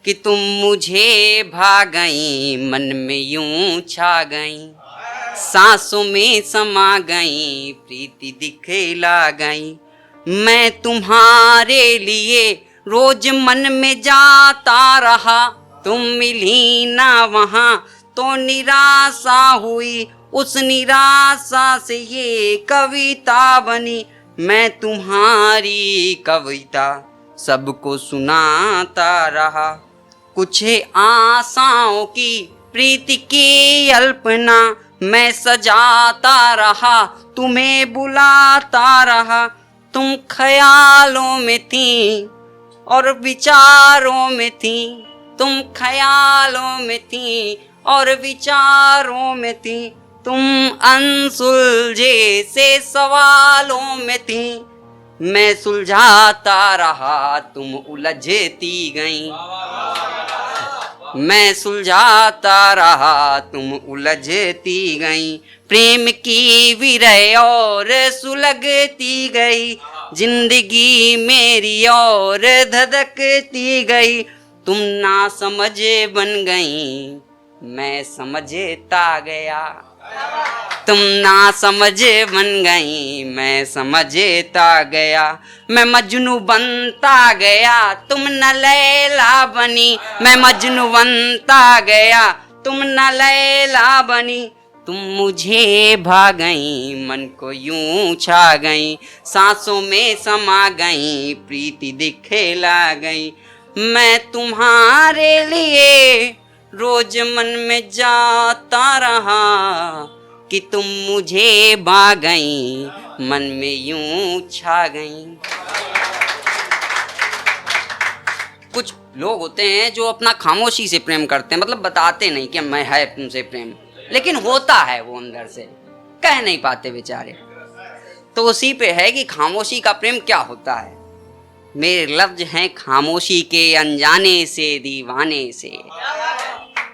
कि तुम मुझे भा गई, मन में यूं छा गई, सांसों में समा गई, प्रीति दिखला गई। मैं तुम्हारे लिए रोज मन में जाता रहा, तुम मिली ना वहाँ तो निराशा हुई, उस निराशा से ये कविता बनी। मैं तुम्हारी कविता सबको सुनाता रहा, कुछ आशाओं की प्रीति की अल्पना मैं सजाता रहा, तुम्हें बुलाता रहा। तुम ख्यालों में थी और विचारों में थी, तुम ख्यालों में थी और विचारों में थी, तुम अनसुलझे से सवालों में थी। मैं सुलझाता रहा, तुम उलझती गई, मैं सुलझाता रहा, तुम उलझती गई। प्रेम की विरह और सुलगती गई, जिंदगी मेरी और धधकती गई। तुम ना समझे बन गई, मैं समझता गया, तुम ना समझे बन गई, मैं समझता गया। मैं मजनू बनता गया, तुम न लैला बनी, मैं मजनू बनता गया, तुम न लैला बनी। तुम मुझे भा गई, मन को यूं छा गई, सांसों में समा गई, प्रीति दिखला गई। मैं तुम्हारे लिए रोज मन में जाता रहा, कि तुम मुझे भा गई, मन में यूं छा गई। कुछ लोग होते हैं जो अपना खामोशी से प्रेम करते हैं, मतलब बताते नहीं कि मैं है तुमसे प्रेम, लेकिन होता है वो अंदर से, कह नहीं पाते बेचारे। तो उसी पे है कि खामोशी का प्रेम क्या होता है। मेरे लफ्ज हैं खामोशी के अनजाने से दीवाने से,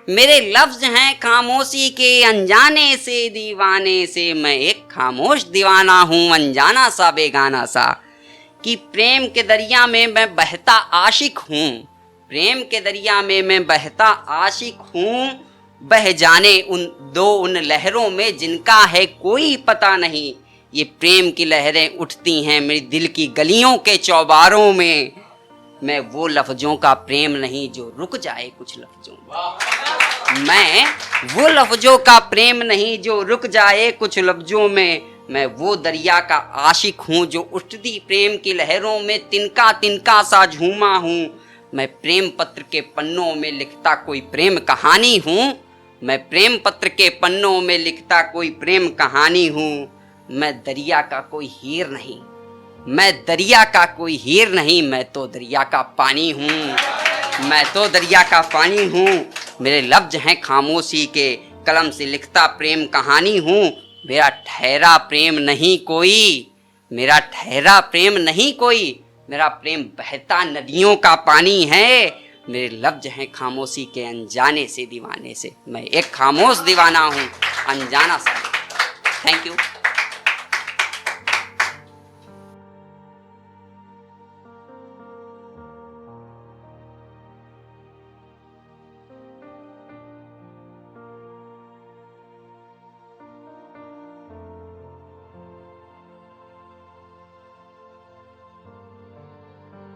मेरे लफ्ज हैं खामोशी के अनजाने से दीवाने से। मैं एक खामोश दीवाना हूँ, अनजाना सा बेगाना सा, कि प्रेम के दरिया में मैं बहता आशिक हूँ, प्रेम के दरिया में मैं बहता आशिक हूँ। बह जाने उन लहरों में जिनका है कोई पता नहीं, ये प्रेम की लहरें उठती हैं मेरी दिल की गलियों के चौबारों में। मैं वो लफ्जों का प्रेम नहीं जो रुक जाए कुछ लफ्जों में, मैं वो लफ्जों का प्रेम नहीं जो रुक जाए कुछ लफ्जों में। मैं वो दरिया का आशिक हूँ जो उठती प्रेम की लहरों में तिनका तिनका सा झूमा हूँ। मैं प्रेम पत्र के पन्नों में लिखता कोई प्रेम कहानी हूँ, मैं प्रेम पत्र के पन्नों में लिखता कोई प्रेम कहानी हूँ। मैं दरिया का कोई हीर नहीं, मैं दरिया का कोई हीर नहीं, मैं तो दरिया का पानी हूँ, मैं तो दरिया का पानी हूँ। मेरे लफ्ज हैं खामोशी के, कलम से लिखता प्रेम कहानी हूँ। मेरा ठहरा प्रेम नहीं कोई, मेरा ठहरा प्रेम नहीं कोई, मेरा प्रेम बहता नदियों का पानी है। मेरे लफ्ज हैं खामोशी के अनजाने से दीवाने से, मैं एक खामोश दीवाना हूँ, अनजाना सा। Thank you.